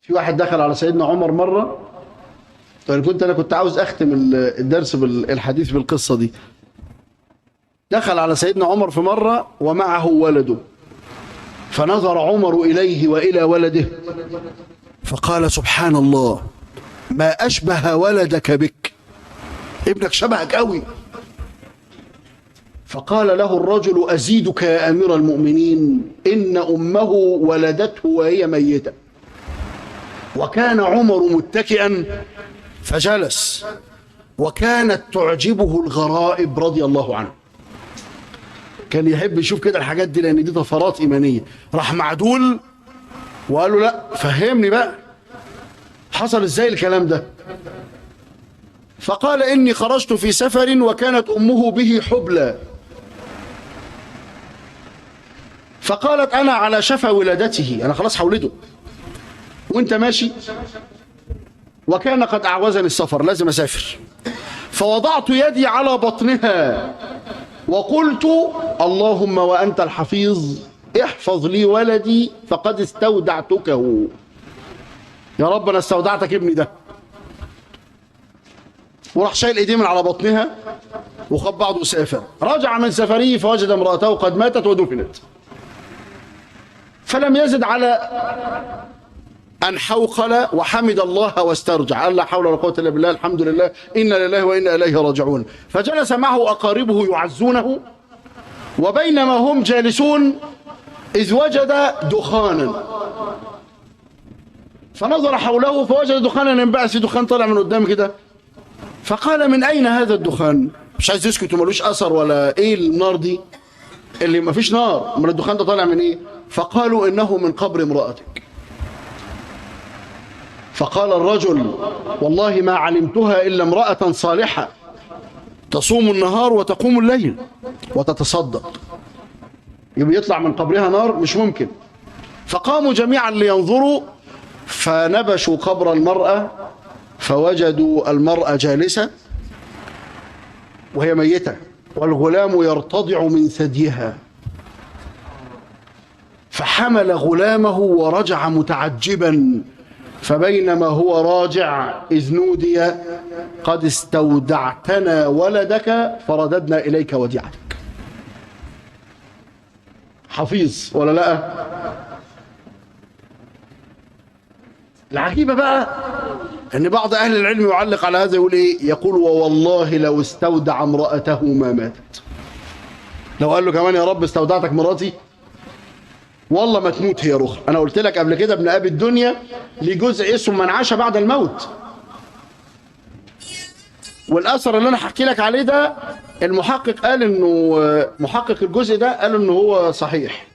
في واحد دخل على سيدنا عمر مرة، أنا كنت عاوز أختم الدرس بالحديث بالقصة دي. دخل على سيدنا عمر في مرة ومعه ولده، فنظر عمر إليه وإلى ولده فقال: سبحان الله، ما أشبه ولدك بك، ابنك شبهك قوي. فقال له الرجل: أزيدك يا أمير المؤمنين، إن أمه ولدته وهي ميتة. وكان عمر متكئا فجلس، وكانت تعجبه الغرائب رضي الله عنه. كان يحب يشوف كده الحاجات دي لأن دي طفرات إيمانية. راح معدول وقال له: لا فهمني بقى، حصل إزاي الكلام ده؟ فقال: إني خرجت في سفر وكانت أمه به حبلى، فقالت: أنا على شفا ولادته، أنا خلاص هولده وأنت ماشي، وكان قد أعوزني السفر، لازم أسافر. فوضعت يدي على بطنها وقلت: اللهم وأنت الحفيظ احفظ لي ولدي فقد استودعتكه. يا رب أنا استودعتك ابني ده. وراح شايل ايديه من على بطنها وخد بعضه وسافر. رجع من سفره فوجد امرأته قد ماتت ودفنت، فلم يزد على أن حوقل وحمد الله واسترجع، قال: لا حول ولا قوة إلا بالله، الحمد لله، إنا لله وإنا إليه راجعون. فجلس معه أقاربه يعزونه، وبينما هم جالسون إذ وجد دخانا، فنظر حوله فوجد دخانا ينبعث، دخان طلع من قدام كده. فقال: من أين هذا الدخان؟ مش عايز يسكت ومالوش أثر ولا إيه النار دي اللي ما فيش نار، أمال الدخان ده طالع من إيه؟ فقالوا: إنه من قبر امرأتك. فقال الرجل: والله ما علمتها إلا امرأة صالحة تصوم النهار وتقوم الليل وتتصدق، يبقى يطلع من قبرها نار؟ مش ممكن. فقاموا جميعا لينظروا، فنبشوا قبر المرأة فوجدوا المرأة جالسة وهي ميتة، والغلام يرتضع من ثديها. فحمل غلامه ورجع متعجبا، فبينما هو راجع إذ نودي: قد استودعتنا ولدك فرددنا إليك وديعتك. حفيظ ولا لا؟ العجيبة بقى ان بعض اهل العلم يعلق على هذا يقول ايه؟ يقول: ووالله لو استودع امرأته ما ماتت. لو قال له كمان: يا رب استودعتك مراتي، والله ما تموت هي رخر. انا قلت لك قبل كده ابن ابي الدنيا ليه جزء اسمه من عاش بعد الموت، والاثر اللي انا هحكي لك عليه ده المحقق قال انه، محقق الجزء ده قال انه هو صحيح،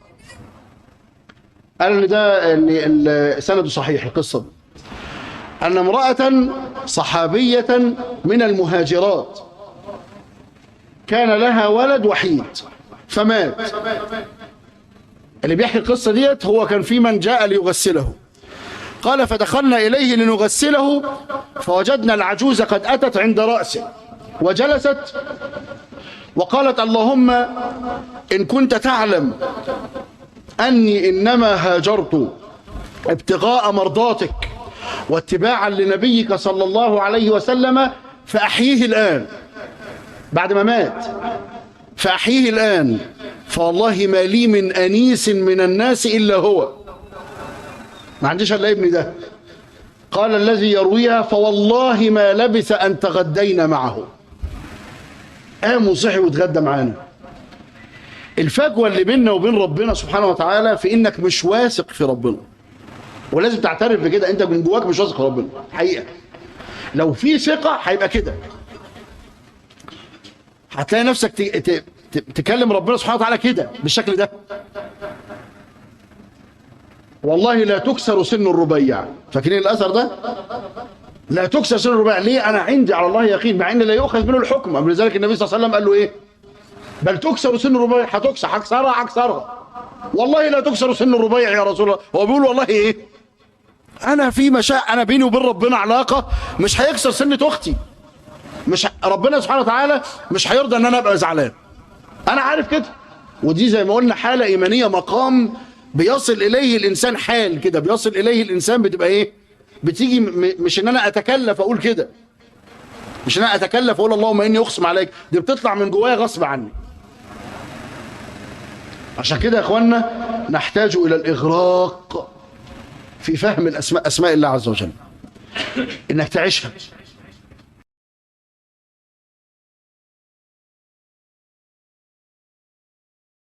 قال ان ده ان سنده صحيح. القصه دي أن امرأة صحابية من المهاجرات كان لها ولد وحيد فمات. اللي بيحكي القصة ديت هو كان في من جاء ليغسله. قال: فدخلنا إليه لنغسله فوجدنا العجوز قد أتت عند رأسه وجلست وقالت: اللهم إن كنت تعلم أني إنما هاجرت ابتغاء مرضاتك واتباعا لنبيك صلى الله عليه وسلم فأحييه الآن. بعد ما مات فأحييه الآن، فوالله ما لي من أنيس من الناس إلا هو، ما عنديش إلا ابني ده. قال الذي يرويها: فوالله ما لبث أن تغدينا معه. قام وصحي واتغدى معانا. الفجوة اللي بيننا وبين ربنا سبحانه وتعالى في إنك مش واثق في ربنا، ولازم تعترف بكده. انت من جواك مش واثق في ربنا حقيقه. لو في ثقه هيبقى كده، هتلاقي نفسك تكلم ربنا سبحانه وتعالى كده بالشكل ده. والله لا تكسر سن الربيع، فاكرين الاثر ده؟ لا تكسر سن الربيع. ليه؟ انا عندي على الله يقين، مع ان لا يؤخذ منه الحكم. قبل ذلك النبي صلى الله عليه وسلم قال له ايه؟ بل تكسر سن الربيع. هتكسر، هكسرها. والله لا تكسر سن الربيع يا رسول الله. هو بيقول والله ايه؟ انا في انا بيني وبين ربنا علاقه مش هيكسر سنه اختي. مش ربنا سبحانه وتعالى مش هيرضى ان انا ابقى زعلان. انا عارف كده. ودي زي ما قلنا حاله ايمانيه، مقام بيصل اليه الانسان، حال كده بيصل اليه الانسان بتبقى ايه؟ بتيجي مش ان انا اتكلف اقول كده، مش ان انا اتكلف اقول اللهم اني اقسم عليك، دي بتطلع من جوايا غصب عني. عشان كده يا اخوانا نحتاج الى الاغراق في فهم الاسماء، اسماء الله عز وجل، انك تعيشها.